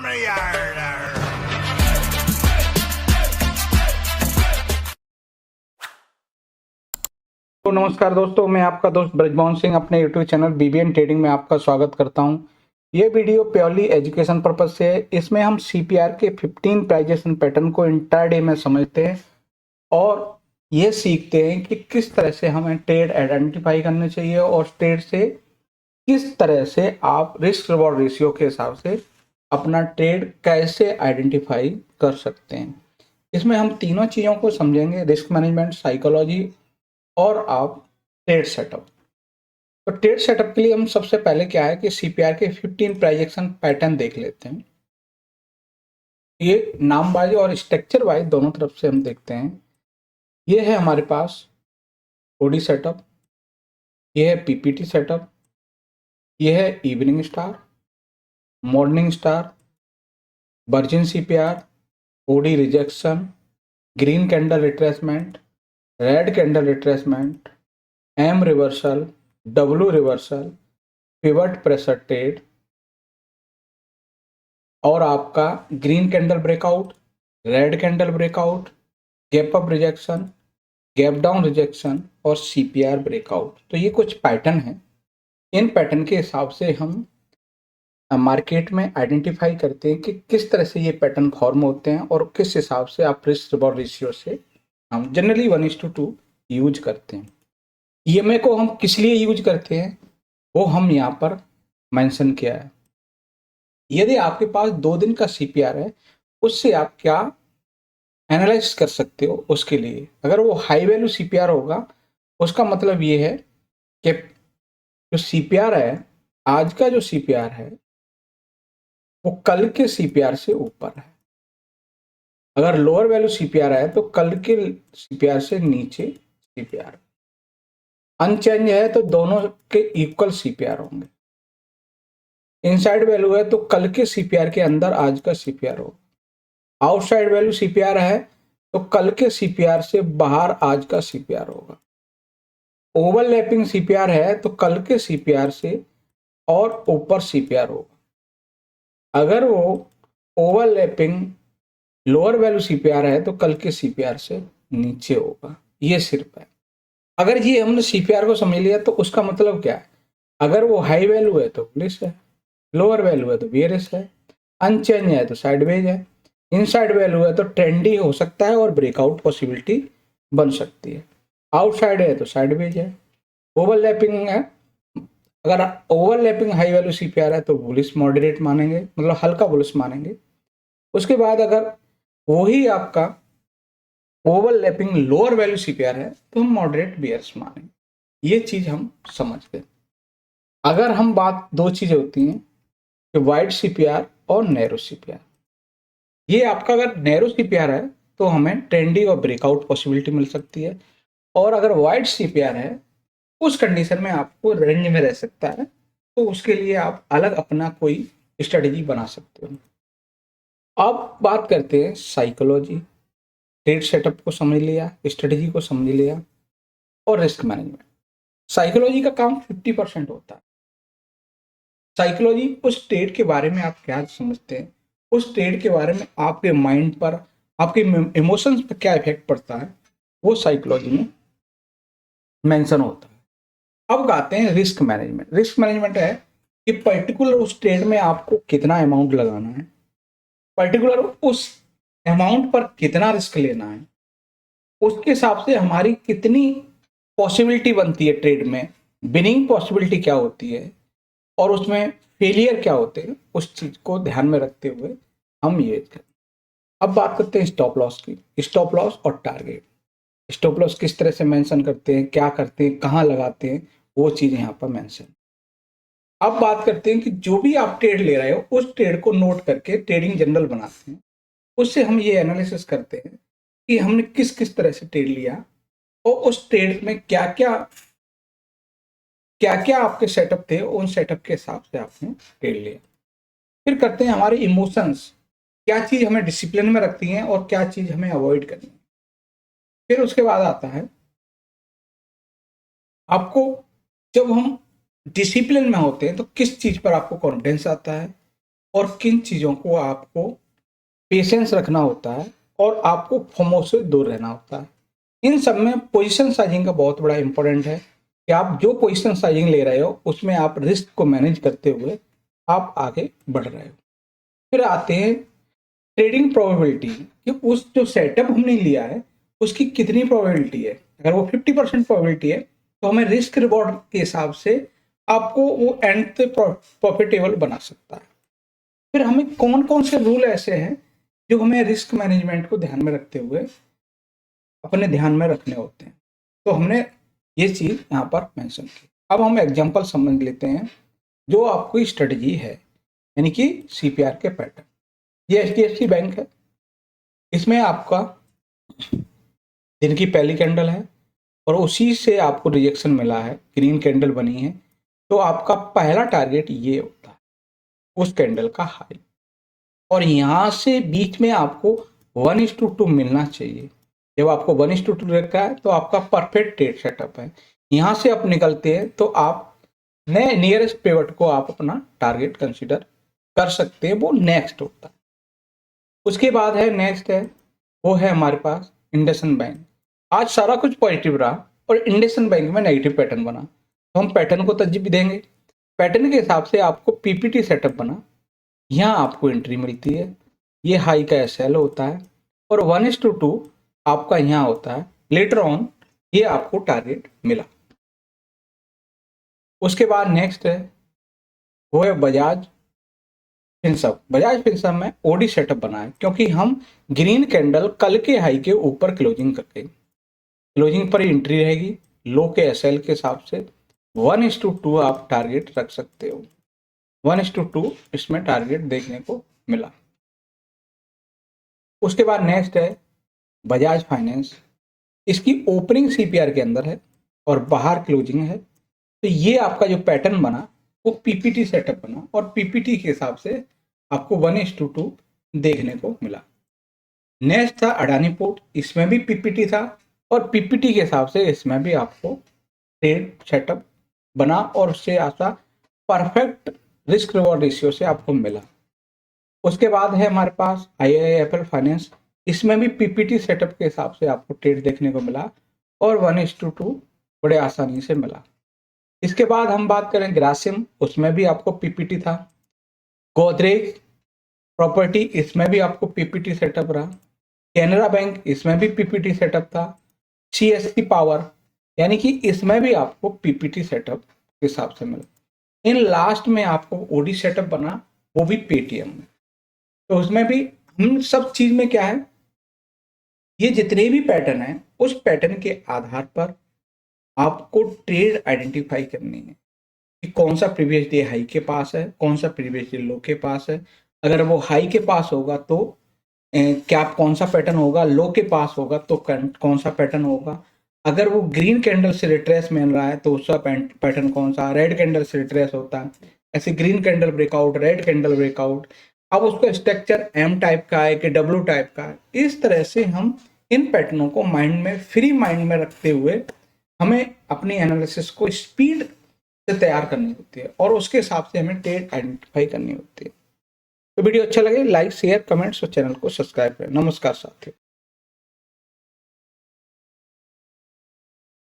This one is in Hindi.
तो नमस्कार दोस्तों, मैं आपका दोस्त ब्रजमोहन सिंह अपने यूट्यूब चैनल बीबीएन ट्रेडिंग में आपका स्वागत करता हूं। ये वीडियो प्योरली एजुकेशन पर्पज से है। इसमें हम सीपीआर के 15 प्राइजेशन पैटर्न को इंट्राडे में समझते हैं और ये सीखते हैं कि किस तरह से हमें ट्रेड आइडेंटिफाई करने चाहिए और ट्रेड से किस तरह से आप रिस्क रिवॉर्ड रेशियो के हिसाब से अपना ट्रेड कैसे आइडेंटिफाई कर सकते हैं। इसमें हम तीनों चीज़ों को समझेंगे, रिस्क मैनेजमेंट, साइकोलॉजी और आप ट्रेड सेटअप। तो ट्रेड सेटअप के लिए हम सबसे पहले क्या है कि सीपीआर के 15 प्राइजेक्शन पैटर्न देख लेते हैं। ये नाम वाइज और स्ट्रक्चर वाइज दोनों तरफ से हम देखते हैं। ये है हमारे पास ओडी सेटअप, ये है पीपीटी सेटअप, ये है evening star, morning star, virgin CPR, OD rejection, green candle retracement, red candle retracement, M reversal, W reversal, pivot pressure trade और आपका green candle breakout, red candle breakout, gap up rejection, gap down rejection और सीपीआर ब्रेकआउट। तो ये कुछ पैटर्न हैं। इन पैटर्न के हिसाब से हम मार्केट में आइडेंटिफाई करते हैं कि किस तरह से ये पैटर्न फॉर्म होते हैं और किस हिसाब से आप रिस्क रिवॉर्ड रेशियो से हम जनरली 1:2 यूज करते हैं। ईएमए को हम किस लिए यूज करते हैं वो हम यहाँ पर मेंशन किया है। यदि आपके पास 2 दिन का सीपीआर है, उससे आप क्या एनालाइज कर सकते हो। उसके लिए अगर वो हाई वैल्यू सीपीआर होगा, उसका मतलब ये है कि जो सीपीआर है, आज का जो सीपीआर है वो कल के सीपीआर से ऊपर है। अगर लोअर वैल्यू सीपीआर है तो कल के सीपीआर से नीचे सीपीआर। अनचेंज है तो दोनों के इक्वल सीपीआर होंगे। इनसाइड वैल्यू है तो कल के सीपीआर के अंदर आज का सीपीआर होगा। आउटसाइड वैल्यू सीपीआर है तो कल के सीपीआर से बाहर आज का सीपीआर होगा। ओवरलैपिंग सीपीआर है तो कल के सीपीआर से और ऊपर सीपीआर होगा। अगर वो ओवरलैपिंग लोअर वैल्यू सीपीआर है तो कल के सीपीआर से नीचे होगा। ये सिर्फ है। अगर ये हमने सीपीआर को समझ लिया तो उसका मतलब क्या है, अगर वो हाई वैल्यू है तो बुलिश है, लोअर वैल्यू है तो बेयरिश है, अनचेंज है तो साइडवेज है, इनसाइड वैल्यू है तो ट्रेंडी हो सकता है और ब्रेकआउट पॉसिबिलिटी बन सकती है, आउटसाइड है तो साइडवेज है, ओवरलैपिंग है। अगर ओवरलैपिंग हाई वैल्यू सीपीआर है तो बुलिश मॉडरेट मानेंगे, मतलब हल्का बुलिश मानेंगे। उसके बाद अगर वही आपका ओवरलैपिंग लोअर वैल्यू सीपीआर है तो हम मॉडरेट बियर्स मानेंगे। ये चीज हम समझते हैं। अगर हम बात, 2 चीजें होती हैं कि वाइड सीपीआर और नैरो सीपीआर। ये आपका अगर नैरो सीपीआर है तो हमें ट्रेंडी और ब्रेकआउट पॉसिबिलिटी मिल सकती है, और अगर वाइड सीपीआर है उस कंडीशन में आपको रेंज में रह सकता है, तो उसके लिए आप अलग अपना कोई स्ट्रेटेजी बना सकते हो। अब बात करते हैं साइकोलॉजी। ट्रेड सेटअप को समझ लिया, स्ट्रेटेजी को समझ लिया और रिस्क मैनेजमेंट। साइकोलॉजी का काम 50% होता है। साइकोलॉजी उस ट्रेड के बारे में आप क्या समझते हैं, उस ट्रेड के बारे में आपके माइंड पर, आपके इमोशंस पर क्या इफेक्ट पड़ता है, वो साइकोलॉजी में मेंशन होता है। अब आते हैं रिस्क मैनेजमेंट। रिस्क मैनेजमेंट है कि पर्टिकुलर उस ट्रेड में आपको कितना अमाउंट लगाना है, पर्टिकुलर उस अमाउंट पर कितना रिस्क लेना है, उसके हिसाब से हमारी कितनी पॉसिबिलिटी बनती है ट्रेड में, विनिंग पॉसिबिलिटी क्या होती है और उसमें फेलियर क्या होते हैं, उस चीज को ध्यान में रखते हुए हम ये करें। अब बात करते हैं स्टॉप लॉस की। स्टॉप लॉस और टारगेट। स्टॉप लॉस किस तरह से मेंशन करते हैं, क्या करते हैं, कहाँ लगाते हैं, वो चीज यहाँ पर मेंशन। अब बात करते हैं कि जो भी आप ट्रेड ले रहे हो उस ट्रेड को नोट करके ट्रेडिंग जनरल बनाते हैं। उससे हम ये एनालिसिस करते हैं कि हमने किस किस तरह से ट्रेड लिया और उस ट्रेड में क्या क्या आपके सेटअप थे, उन सेटअप के हिसाब से आपने ट्रेड लिया। फिर करते हैं हमारे इमोशंस, क्या चीज हमें डिसिप्लिन में रखती हैं और क्या चीज हमें अवॉइड करनी है। फिर उसके बाद आता है आपको, जब हम डिसिप्लिन में होते हैं तो किस चीज पर आपको कॉन्फिडेंस आता है, और किन चीज़ों को आपको पेशेंस रखना होता है और आपको फोमो से दूर रहना होता है। इन सब में पोजीशन साइजिंग का बहुत बड़ा इंपॉर्टेंट है कि आप जो पोजीशन साइजिंग ले रहे हो उसमें आप रिस्क को मैनेज करते हुए आप आगे बढ़ रहे हो। फिर आते हैं ट्रेडिंग प्रोबेबिलिटी कि उस जो सेटअप हमने लिया है उसकी कितनी प्रोबेबिलिटी है। अगर वो 50% प्रोबेबिलिटी है तो हमें रिस्क रिवॉर्ड के हिसाब से आपको वो एंड पे प्रॉफिटेबल बना सकता है। फिर हमें कौन कौन से रूल ऐसे हैं जो हमें रिस्क मैनेजमेंट को ध्यान में रखते हुए अपने ध्यान में रखने होते हैं। तो हमने ये चीज़ यहाँ पर मेंशन की। अब हम एग्जांपल समझ लेते हैं जो आपकी स्ट्रेटजी है, यानी कि सीपीआर के पैटर्न। ये एचडीएफसी बैंक है, इसमें आपका दिन की पहली कैंडल है और उसी से आपको रिजेक्शन मिला है, ग्रीन कैंडल बनी है, तो आपका पहला टारगेट ये होता है उस कैंडल का हाई, और यहाँ से बीच में आपको 1:2 मिलना चाहिए। जब आपको 1:2 रखा है तो आपका परफेक्ट ट्रेड सेटअप है। यहाँ से आप निकलते हैं तो आप नए नियरेस्ट पिवट को आप अपना टारगेट कंसीडर कर सकते हैं, वो नेक्स्ट होता है। उसके बाद है नेक्स्ट है वो है हमारे पास इंडसइंड बैंक। आज सारा कुछ पॉजिटिव रहा और इंडसइंड बैंक में नेगेटिव पैटर्न बना, तो हम पैटर्न को तरजीह भी देंगे। पैटर्न के हिसाब से आपको पीपीटी सेटअप बना, यहाँ आपको एंट्री मिलती है, ये हाई का एसएल होता है और 1:2 आपका यहाँ होता है। लेटर ऑन ये आपको टारगेट मिला। उसके बाद नेक्स्ट है वो है बजाज फिनसर्व। बजाज फिनसर्व में ओडी सेटअप बना है क्योंकि हम ग्रीन कैंडल कल के हाई के ऊपर क्लोजिंग करके क्लोजिंग पर एंट्री रहेगी। लो के एसएल के हिसाब से 1:2 आप टारगेट रख सकते हो। 1:2 इसमें टारगेट देखने को मिला। उसके बाद नेक्स्ट है बजाज फाइनेंस। इसकी ओपनिंग सीपीआर के अंदर है और बाहर क्लोजिंग है, तो ये आपका जो पैटर्न बना वो पीपीटी सेटअप बना और पीपीटी के हिसाब से आपको 1:2 देखने को मिला। नेक्स्ट था अडानी पोर्ट, इसमें भी पीपीटी था और पीपीटी के हिसाब से इसमें भी आपको ट्रेड सेटअप बना और उससे ऐसा परफेक्ट रिस्क रिवॉर्ड रेशियो से आपको मिला। उसके बाद है हमारे पास आईआईएफएल फाइनेंस, इसमें भी पीपीटी सेटअप के हिसाब से आपको ट्रेड देखने को मिला और 1:2 बड़े आसानी से मिला। इसके बाद हम बात करें ग्रासिम, उसमें भी आपको पीपीटी था। गोदरेज प्रॉपर्टी, इसमें भी आपको पीपीटी सेटअप रहा। कैनरा बैंक, इसमें भी पीपीटी सेटअप था। सीएससी पावर, यानी कि इसमें भी आपको पीपीटी सेटअप के हिसाब से मिला। इन लास्ट में आपको ओडी सेटअप बना, वो भी पेटीएम में। तो उसमें भी हम सब चीज में क्या है, ये जितने भी पैटर्न है उस पैटर्न के आधार पर आपको ट्रेड आइडेंटिफाई करनी है कि कौन सा प्रीवियस डे हाई के पास है, कौन सा प्रीवियस डे लो के पास है। अगर वो हाई के पास होगा तो क्या कौन सा पैटर्न होगा, लो के पास होगा तो कौन सा पैटर्न होगा। अगर वो ग्रीन कैंडल से रिट्रेस मिल रहा है तो उसका पैटर्न कौन सा, रेड कैंडल से रिट्रेस होता है, ऐसे green candle breakout, red candle breakout. अब उसका स्ट्रक्चर एम टाइप का है कि डब्ल्यू टाइप का है। इस तरह से हम इन पैटर्नों को माइंड में फ्री माइंड में रखते हुए हमें अपनी एनालिसिस को स्पीड से तैयार करनी होती है और उसके हिसाब से हमें ट्रेड आइडेंटिफाई करनी होती है। तो वीडियो अच्छा लगे लाइक शेयर कमेंट्स और चैनल को सब्सक्राइब करें। नमस्कार साथियों।